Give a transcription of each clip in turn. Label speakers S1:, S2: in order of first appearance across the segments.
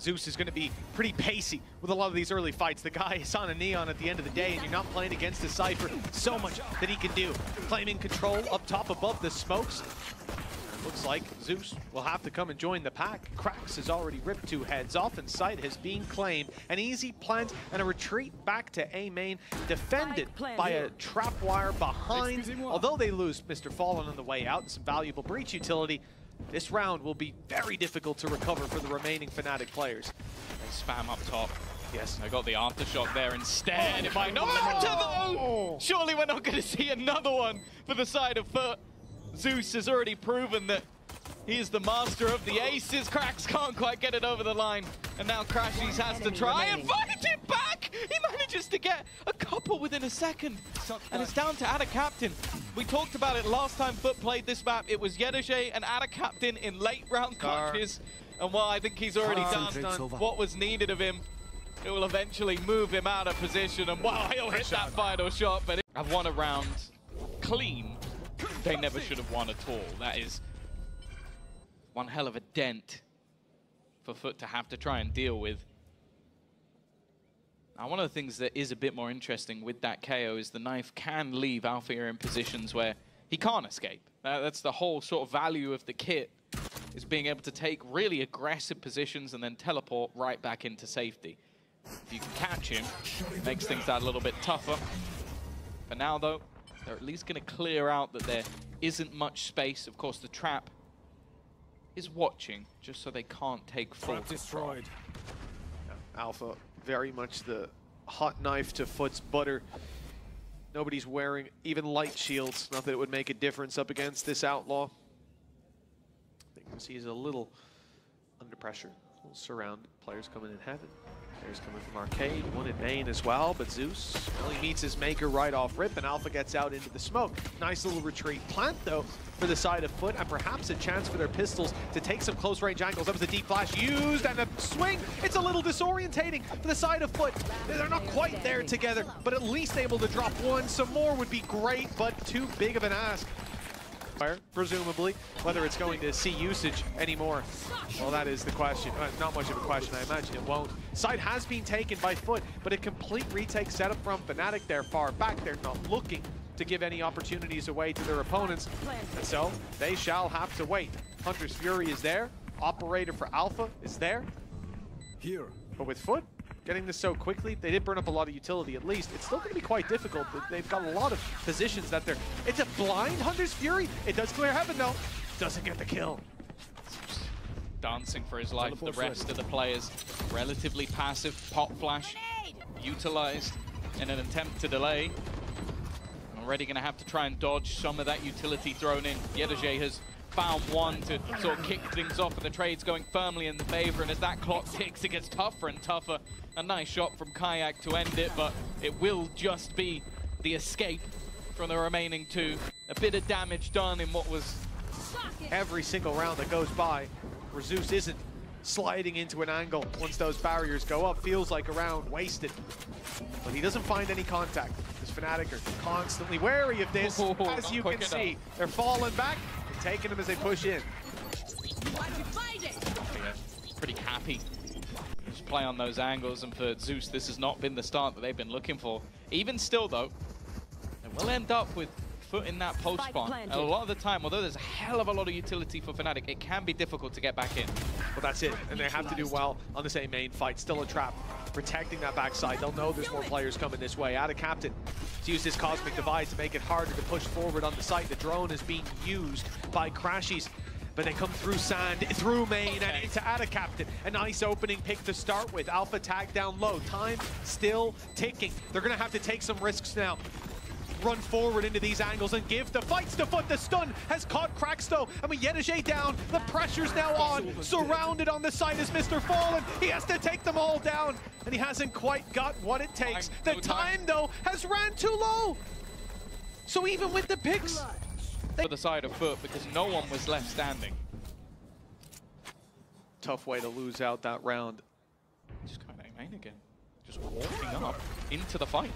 S1: Zeus is going to be pretty pacey with a lot of these early fights. The guy is on a neon at the end of the day, and you're not playing against a Cypher. So much that he can do. Claiming control up top above the smokes. Looks like Zeus will have to come and join the pack. Krax has already ripped 2 heads off, and site has been claimed. An easy plant and a retreat back to A main, defended by a trap wire behind. Although they lose Mr. Fallen on the way out and some valuable breach utility, this round will be very difficult to recover for the remaining Fnatic players.
S2: They spam up top.
S1: Yes.
S2: I got the aftershock there instead. It might not matter though! Surely we're not going to see another one for the side of FUT. Zeus has already proven that he is the master of the aces. Krax can't quite get it over the line. And now Crashies has to try and fight it back! He manages to get a couple within a second. And it's down to Ada Captain. We talked about it last time FUT played this map. It was Yedoje and Ada Captain in late round clutches. And while I think he's already done what was needed of him, it will eventually move him out of position. And wow, he'll hit that final shot. But I've won a round clean. They never should have won at all. That is one hell of a dent for FUT to have to try and deal with. Now, one of the things that is a bit more interesting with that KO is the knife can leave Alpha in positions where he can't escape. That's the whole sort of value of the kit, is being able to take really aggressive positions and then teleport right back into safety. If you can catch him, it makes things that a little bit tougher. For now, though, they're at least going to clear out that there isn't much space. Of course, the trap is watching, just so they can't take full control.
S1: Yeah, Alpha, very much the hot knife to FUT's butter. Nobody's wearing even light shields. Not that it would make a difference up against this outlaw. I think he's a little under pressure. A little surrounded. Players coming in heaven. Players coming from arcade. One in main as well, but Zeus only meets his maker right off rip, and Alpha gets out into the smoke. Nice little retreat plant, though, for the side of FUT, and perhaps a chance for their pistols to take some close range angles. That was a deep flash used, and a swing. It's a little disorientating for the side of FUT. They're not quite there together, but at least able to drop one. Some more would be great, but too big of an ask. Presumably, whether it's going to see usage anymore, well, that is the question. Not much of a question, I imagine it won't. Site has been taken by FUT, but a complete retake setup from Fnatic. They're far back, they're not looking to give any opportunities away to their opponents, and so they shall have to wait. Hunter's Fury is there, Operator for Alpha is there, but with FUT getting this so quickly, they did burn up a lot of utility at least. It's still going to be quite difficult, but they've got a lot of positions that they're... It's a blind Hunter's Fury. It does clear heaven, though. Doesn't get the kill.
S2: Dancing for his life. The rest of the players relatively passive. Pop flash utilized in an attempt to delay. Already going to have to try and dodge some of that utility thrown in. Yedoje has found one to sort of kick things off, and the trade's going firmly in the favor, and as that clock ticks, it gets tougher and tougher. A nice shot from Kayak to end it, but it will just be the escape from the remaining 2. A bit of damage done in what was...
S1: Every single round that goes by where Zeus isn't sliding into an angle once those barriers go up feels like a round wasted. But he doesn't find any contact. This Fnatic are constantly wary of this, as you can see. They're falling back and taking them as they push in.
S2: Pretty happy. Just play on those angles, and for Zeus, this has not been the start that they've been looking for. Even still, though, they will end up with FUT in that post spawn. And a lot of the time, although there's a hell of a lot of utility for Fnatic, it can be difficult to get back in.
S1: Well, that's it, and they have to do well on this A main fight. Still a trap, protecting that backside. They'll know there's more players coming this way. Ada Captain to use this Cosmic Divide to make it harder to push forward on the site. The drone is being used by Crashies, but they come through sand, through main, and into Ada Captain. A nice opening pick to start with. Alpha tag down low. Time still ticking. They're going to have to take some risks now. Run forward into these angles and give the fights to FUT. The stun has caught Krax, though, and with Yedoje down, the pressure's now on. Surrounded on the side is Mr. Fallen. He has to take them all down, and he hasn't quite got what it takes. The time, though, has ran too low. So even with the picks...
S2: For the side of FUT, because no one was left standing.
S1: Tough way to lose out that round.
S2: Just going to main again. Just walking up into the fight.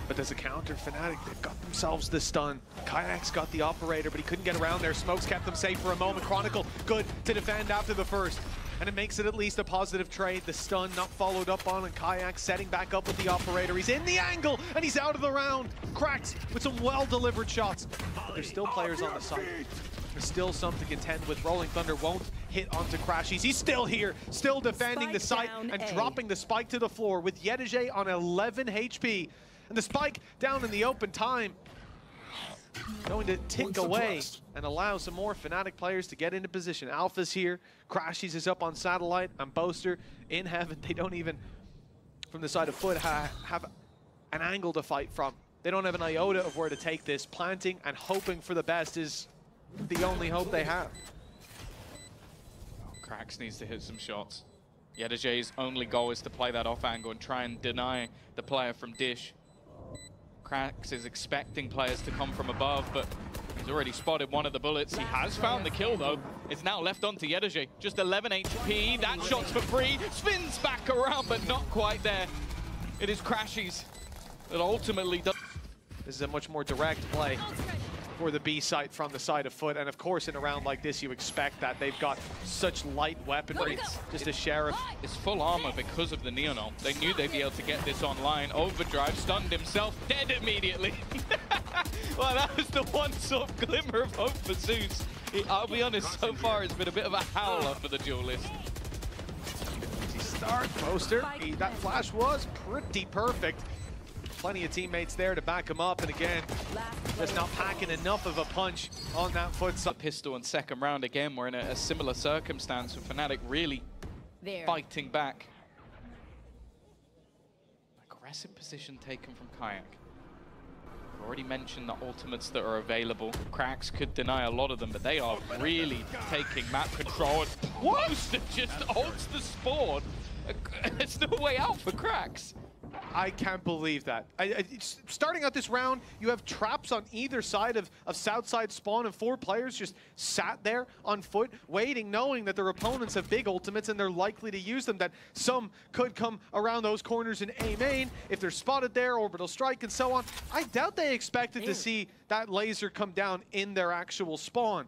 S1: But there's a counter. Fnatic, they've got themselves the stun. Kayak's got the Operator, but he couldn't get around there. Smokes kept them safe for a moment. Chronicle, good to defend after the first. and it makes it at least a positive trade. The stun not followed up on, and Kayak setting back up with the operator. He's in the angle, and he's out of the round. Cracks with some well-delivered shots. But there's still players on the site. There's still some to contend with. Rolling Thunder won't hit onto Crashies. He's still here, still defending the site and dropping the spike to the floor with Yedije on 11 HP. And the spike down in the open time going to tick away and allow some more Fnatic players to get into position. Alpha's here, Crashies is up on Satellite, and Boaster in heaven. They don't even, from the side of FUT, have an angle to fight from. They don't have an iota of where to take this. Planting and hoping for the best is the only hope they have.
S2: Cracks needs to hit some shots. Yedije's only goal is to play that off angle and try and deny the player from Dish. Cracks is expecting players to come from above, but he's already spotted one of the bullets. He has found the kill, though. It's now left on to Yedije. Just 11 HP. That shot's for free. Spins back around, but not quite there. It is Crashies that ultimately does.
S1: This is a much more direct play for the B site from the side of FUT, and of course in a round like this you expect that. They've got such light weaponry. Just a Sheriff.
S2: It's full armor because of the Neonol. They knew they'd be able to get this online. Overdrive stunned himself, dead immediately. Well, that was the one sort of glimmer of hope for Zeus. I'll be honest, so far it's been a bit of a howler for the duelist.
S1: Easy start, Boaster. That flash was pretty perfect. Plenty of teammates there to back him up, and again, just not packing enough of a punch on that FUT side.
S2: Pistol and second round again, we're in a similar circumstance with Fnatic really fighting back. Aggressive position taken from Kayak. I've already mentioned the ultimates that are available. Cracks could deny a lot of them, but they are really taking map control. And Boaster just ults the spawn. There's no way out for Cracks.
S1: I can't believe that. Starting out this round, you have traps on either side of south side spawn, and 4 players just sat there on foot, waiting, knowing that their opponents have big ultimates and they're likely to use them, that some could come around those corners in A main if they're spotted there, orbital strike and so on. I doubt they expected to see that laser come down in their actual spawn.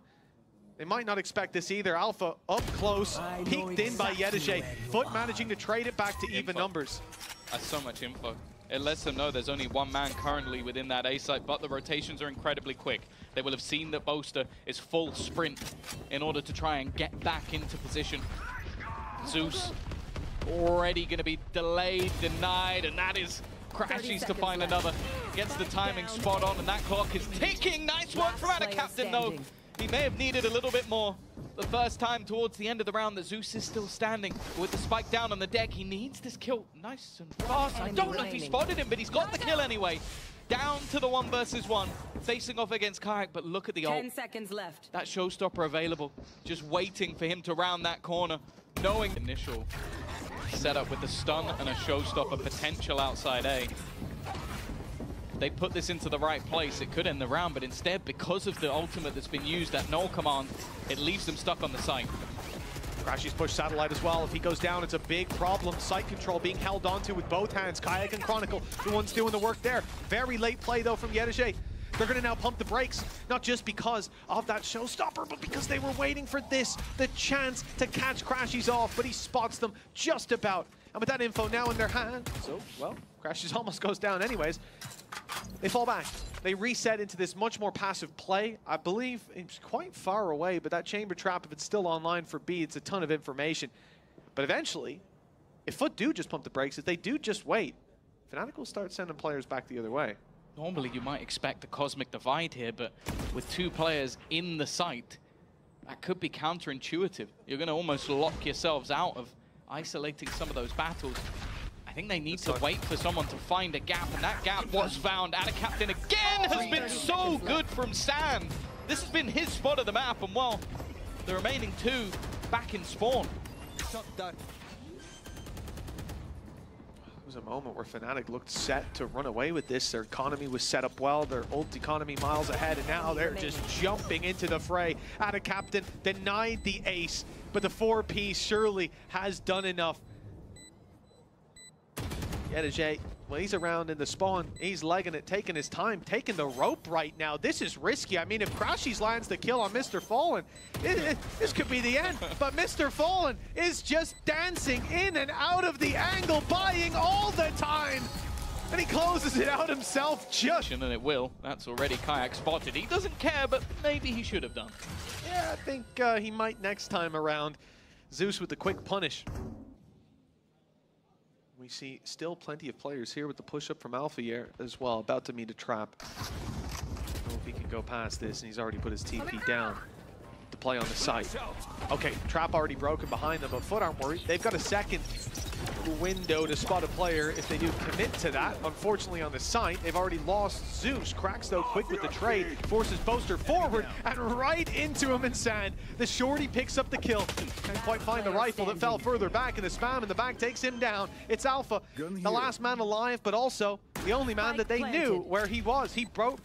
S1: They might not expect this either. Alpha up close, peeked in by Yedije. FUT managing to trade it back to even numbers.
S2: That's so much info. It lets them know there's only one man currently within that A site, but the rotations are incredibly quick. They will have seen that Boaster is full sprint in order to try and get back into position. Zeus already going to be delayed, denied, and that is Crashies to find another. Gets the timing spot on, and that clock is ticking. Nice work from our captain, though. He may have needed a little bit more the first time towards the end of the round. That Zeus is still standing with the spike down on the deck. He needs this kill nice and fast. I don't know if he spotted him, but he's got the kill anyway. Down to the 1 versus 1, facing off against Kayak, but look at the ult.
S3: 10 seconds left.
S2: That showstopper available, just waiting for him to round that corner, knowing initial setup with the stun and a showstopper potential outside A. They put this into the right place, it could end the round, but instead, because of the ultimate that's been used at null command, it leaves them stuck on the site.
S1: Crashies push Satellite as well. If he goes down, it's a big problem. Site control being held onto with both hands. Kayak and Chronicle, the ones doing the work there. Very late play, though, from Yedije. They're going to now pump the brakes, not just because of that showstopper, but because they were waiting for this, the chance to catch Crashies off, but he spots them just about. And with that info now in their hand, so, well, Crashies almost goes down anyways. They fall back. They reset into this much more passive play. I believe it's quite far away, but that chamber trap, if it's still online for B, it's a ton of information. But eventually, if FUT do just pump the brakes, if they do just wait, Fnatic will start sending players back the other way.
S2: Normally you might expect the cosmic divide here, but with 2 players in the site, that could be counterintuitive. You're going to almost lock yourselves out of isolating some of those battles. I think they need to wait for someone to find a gap, and that gap was found. And a captain again has been so good from Sand. This has been his spot of the map, and well, the remaining 2 back in spawn.
S1: There was a moment where Fnatic looked set to run away with this. Their economy was set up well, their ult economy miles ahead, and now they're just jumping into the fray. Ada Captain denied the ace, but the 4-piece surely has done enough. Yedije Well, he's around in the spawn. He's legging it, taking his time, taking the rope right now. This is risky. I mean, if Crashies lands the kill on Mr. Fallen, this could be the end. But Mr. Fallen is just dancing in and out of the angle, buying all the time. And he closes it out himself just.
S2: And it will. That's already Kayak spotted. He doesn't care, but maybe he should have done.
S1: Yeah, I think he might next time around. Zeus with the quick punish. We see still plenty of players here with the push-up from Alpha here as well, about to meet a trap. I don't know if he can go past this, and he's already put his TP down to play on the site. Okay, trap already broken behind them, but FUT aren't worried. They've got a second window to spot a player if they do commit to that. Unfortunately on the site, they've already lost Zeus. Cracks though quick with the trade, forces Boaster forward and right into him in sand. The shorty picks up the kill. Can't quite find the rifle that fell further back, and the spam in the back takes him down. It's Alpha, the last man alive, but also the only man that they knew where he was. He broke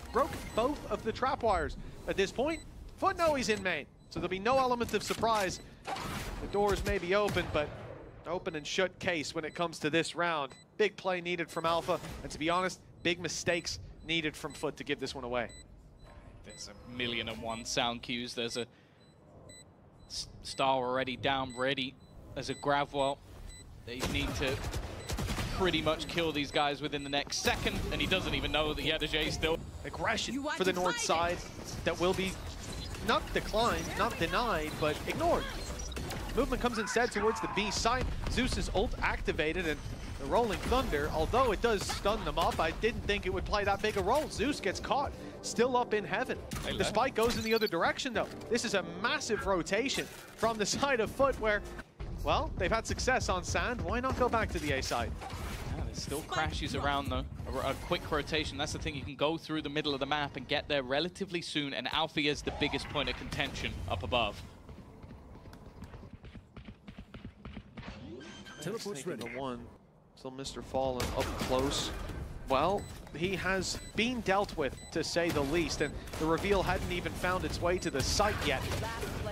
S1: both of the trap wires. At this point, FUT know he's in main, so there'll be no element of surprise. The doors may be open, but open and shut case when it comes to this round. Big play needed from Alpha, and to be honest, big mistakes needed from FUT to give this one away.
S2: There's 1,000,001 sound cues. There's a star already down, ready as a grab well. They need to pretty much kill these guys within the next second, and he doesn't even know that Yedajay still.
S1: Aggression for the north side that will be not declined, not denied, but ignored. Movement comes instead towards the B site. Zeus's ult activated, and the Rolling Thunder, although it does stun them up, I didn't think it would play that big a role. Zeus gets caught, still up in heaven. The spike goes in the other direction though. This is a massive rotation from the side of FUT where, well, they've had success on sand. Why not go back to the A side?
S2: Yeah, there's still crashes around though. A quick rotation, that's the thing. You can go through the middle of the map and get there relatively soon, and Alpha is the biggest point of contention up above.
S1: Teleport's ready. The one. So Mr. Fallen up close. Well, he has been dealt with, to say the least, and the reveal hadn't even found its way to the site yet.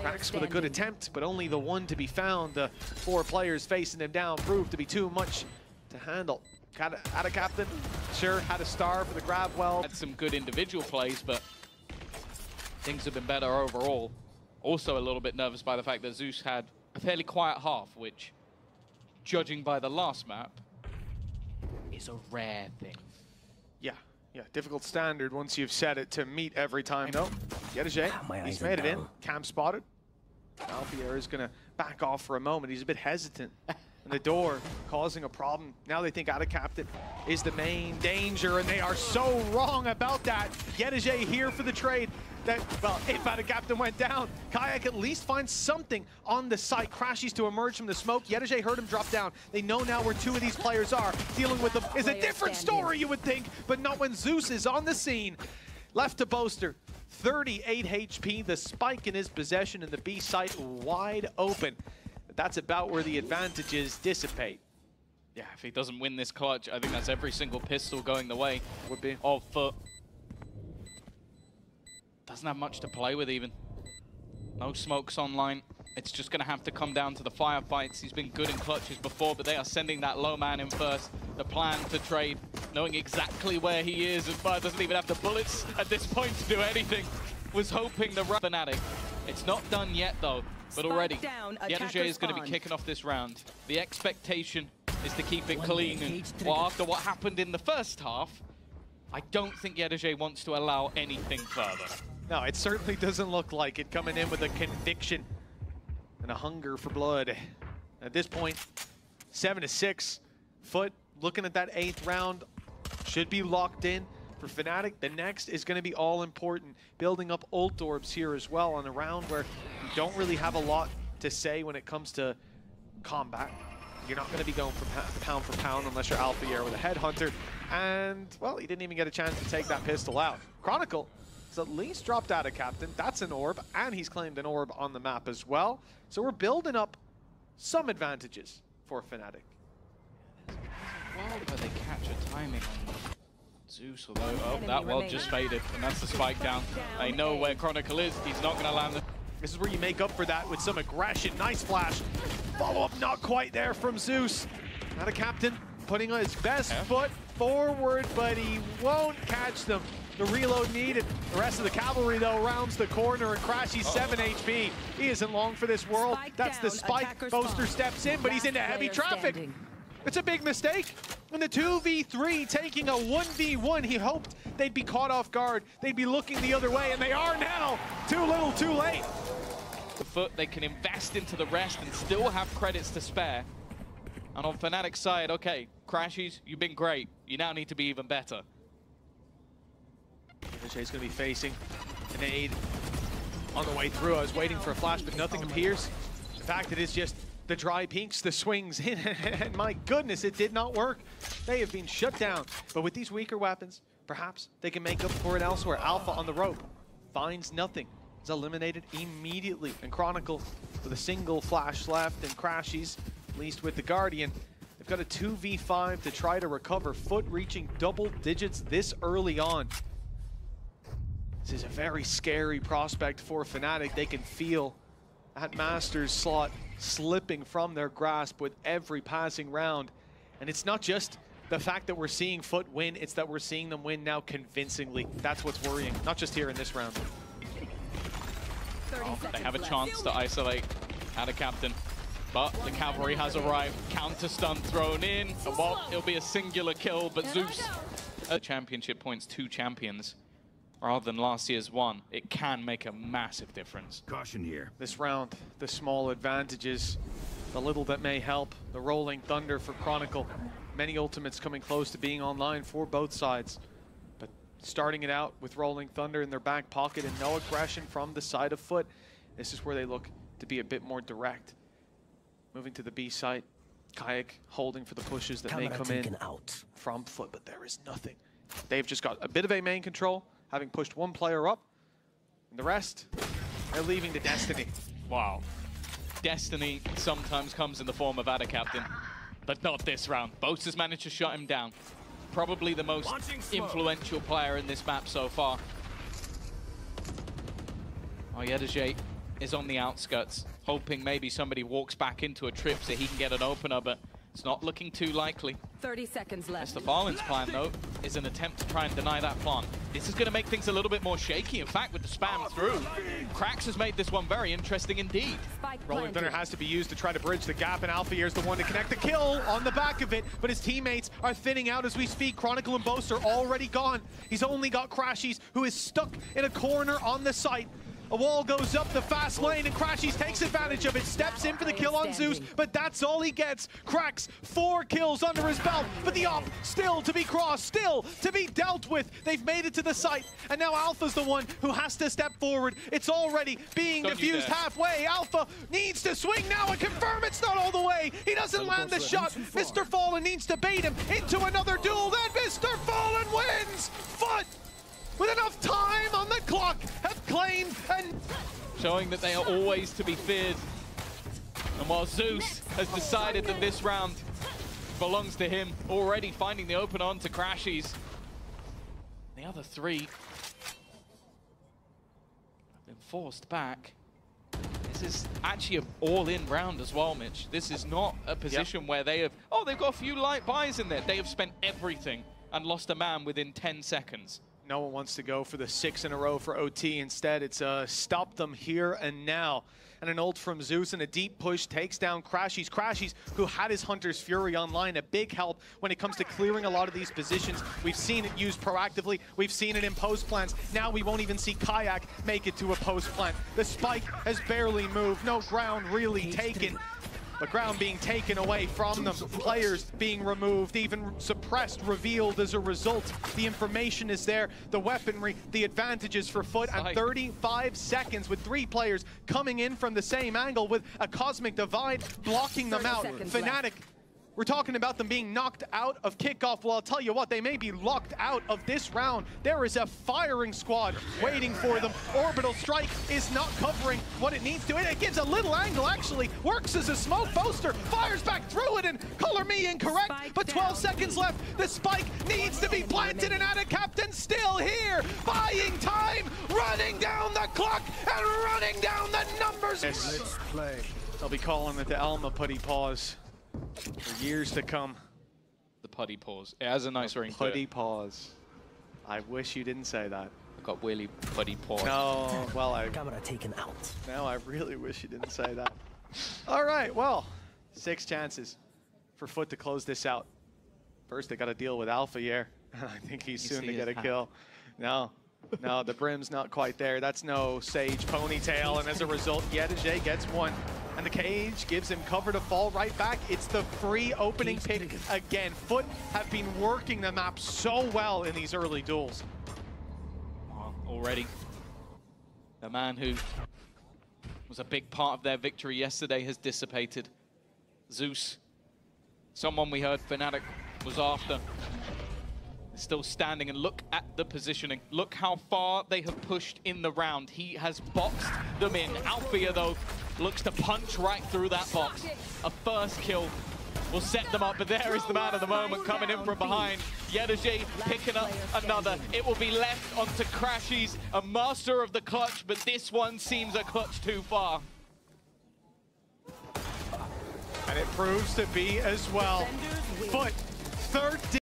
S1: Cracks with a good attempt, but only the one to be found. The 4 players facing him down proved to be too much to handle. Had a captain, sure, had a star for the grab well.
S2: Had some good individual plays, but things have been better overall. Also a little bit nervous by the fact that Zeus had a fairly quiet half, which, judging by the last map, is a rare thing. Yeah, difficult standard once you've set it to meet every time. No, Yedajay, he's made it in. Cam spotted. Alfier is going to back off for a moment. He's a bit hesitant. And the door causing a problem. Now they think Captain is the main danger, and they are so wrong about that. Yedajay here for the trade. That, well, if Captain went down, Kayak at least finds something on the site. Crashes to emerge from the smoke. Yedajay heard him drop down. They know now where 2 of these players are. Dealing with them is a different story, you would think, but not when Zeus is on the scene. Left to Boaster, 38 HP, the spike in his possession, and the B site wide open. That's about where the advantages dissipate. Yeah, if he doesn't win this clutch, I think that's every single pistol going the way.
S1: Would be.
S2: Of FUT. Doesn't have much to play with even. No smokes online. It's just going to have to come down to the firefights. He's been good in clutches before, but they are sending that low man in first. The plan to trade, knowing exactly where he is, and Fire doesn't even have the bullets at this point to do anything. Was hoping the Fnatic. It's not done yet though, but already Yedajay is going to be kicking off this round. The expectation is to keep it clean, and well, after what happened in the first half, I don't think Yedajay wants to allow anything further.
S1: No, it certainly doesn't look like it, coming in with a conviction and a hunger for blood. At this point, 7-6. FUT looking at that 8th round, should be locked in. For Fnatic, the next is going to be all important. Building up ult orbs here as well on a round where you don't really have a lot to say when it comes to combat. You're not going to be going for pound for pound unless you're Alfier with a headhunter. And, well, he didn't even get a chance to take that pistol out. Chronicle has at least dropped out of Captain. That's an orb, and he's claimed an orb on the map as well. So we're building up some advantages for Fnatic.
S2: There's a world where they catch a timing on Zeus, although, that well just faded, and that's the spike down. They know where Chronicle is. He's not going to land it.
S1: This is where you make up for that with some aggression. Nice flash. Follow-up not quite there from Zeus. Not a Captain putting on his best foot. forward, but he won't catch them. The reload needed. The rest of the cavalry, though, rounds the corner, and Crashy's 7 HP. He isn't long for this world. That's the spike. Boaster steps in, but he's into heavy traffic. It's a big mistake. In the 2v3, taking a 1v1, he hoped they'd be caught off guard. They'd be looking the other way, and they are now. Too little, too late.
S2: The FUT, they can invest into the rest and still have credits to spare. And on Fnatic's side, okay, Crashies, you've been great. You now need to be even better.
S1: He's going to be facing an aid on the way through. I was waiting for a flash, but nothing appears. In fact, it is just the dry pinks, the swings in, and my goodness, it did not work. They have been shut down. But with these weaker weapons, perhaps they can make up for it elsewhere. Alpha on the rope finds nothing. Is eliminated immediately. And Chronicle with a single flash left, and Crashies, at least with the Guardian, they've got a 2v5 to try to recover. FUT reaching double digits this early on. This is a very scary prospect for Fnatic. They can feel that Masters slot slipping from their grasp with every passing round. And it's not just the fact that we're seeing FUT win, it's that we're seeing them win now convincingly. That's what's worrying, not just here in this round.
S2: They have a chance to isolate out of Captain, but the cavalry has arrived. Counter stun thrown in. Well, it'll be a singular kill, but Zeus, championship points, 2 champions, rather than last year's 1. It can make a massive difference.
S3: Caution here.
S1: This round, the small advantages, the little that may help. The rolling thunder for Chronicle. Many ultimates coming close to being online for both sides. But starting it out with rolling thunder in their back pocket and no aggression from the side of FUT. This is where they look to be a bit more direct. Moving to the B site. Kayak holding for the pushes that may come in from FUT, but there is nothing. They've just got a bit of a main control, having pushed 1 player up, and the rest, they're leaving to Destiny.
S2: Wow. Destiny sometimes comes in the form of Ada Captain, but not this round. Boaster's managed to shut him down. Probably the most influential player in this map so far. Oh, Yedajay is on the outskirts, hoping maybe somebody walks back into a trip so he can get an opener, but it's not looking too likely.
S4: 30 seconds left.
S2: Mr. Farland's plan, though, is an attempt to try and deny that plant. This is going to make things a little bit more shaky. In fact, with the spam through, Krax has made this one very interesting indeed.
S1: Rolling Thunder has to be used to try to bridge the gap, and Alpha here's the one to connect the kill on the back of it, but his teammates are thinning out as we speak. Chronicle and Boaster already gone. He's only got Crashies, who is stuck in a corner on the site. A wall goes up the fast lane, and Crashies takes advantage of it, steps in for the kill on Zeus, but that's all he gets. Cracks 4 kills under his belt, but the op still to be crossed, still to be dealt with. They've made it to the site, and now Alpha's the one who has to step forward. It's already being diffused halfway. Alpha needs to swing now and confirm it's not all the way. He doesn't land the shot. Mr. Fallen needs to bait him into another duel, then Mr. Fallen wins! FUT, with enough time on the clock, have claimed and
S2: showing that they are always to be feared. And while Zeus has decided that this round belongs to him, already finding the open on to Crashies. The other 3 have been forced back. This is actually an all-in round as well, Mitch. This is not a position where they have, oh, they've got a few light buys in there. They have spent everything and lost a man within 10 seconds.
S1: No one wants to go for the 6 in a row for OT. Instead, it's stop them here and now. And an ult from Zeus and a deep push takes down Crashies. Crashies, who had his Hunter's Fury online, a big help when it comes to clearing a lot of these positions. We've seen it used proactively. We've seen it in post plants. Now we won't even see Kayak make it to a post plant. The spike has barely moved. No ground really taken. But ground being taken away from them, players being removed, even suppressed, revealed as a result. The information is there, the weaponry, the advantages for FUT, and 35 seconds with 3 players coming in from the same angle with a cosmic divide blocking them out. Fnatic, we're talking about them being knocked out of kickoff. Well, I'll tell you what, they may be locked out of this round. There is a firing squad waiting for them. Orbital Strike is not covering what it needs to. It gives a little angle, actually. Works as a smoke. Boaster fires back through it, and color me incorrect, but 12 seconds left. The spike needs to be planted, and Ada Captain still here. Buying time, running down the clock, and running down the numbers.
S3: Let's play.
S1: They'll be calling it the Alma Putty Pause for years to come.
S2: The putty paws. It has a nice ring to it.
S1: Putty paws. I wish you didn't say that.
S2: I've got Willy putty paws.
S1: No, well,
S3: Camera taken out.
S1: now I really wish you didn't say that. All right, well, 6 chances for FUT to close this out. First, they got to deal with Alpha here. I think he's soon to get a kill. No, the brim's not quite there. That's no Sage ponytail, and as a result, Yedije gets one. And the cage gives him cover to fall right back. It's the free opening pick again. FUT have been working the map so well in these early duels.
S2: Well, already, the man who was a big part of their victory yesterday has dissipated. Zeus, someone we heard Fnatic was after, is still standing, and look at the positioning. Look how far they have pushed in the round. He has boxed them in. Althea, though, looks to punch right through that box. A first kill will set them up, but there is the man of the moment coming in from behind. Yedije picking up another. It will be left onto Crashies, a master of the clutch, but this one seems a clutch too far.
S1: And it proves to be as well. FUT 13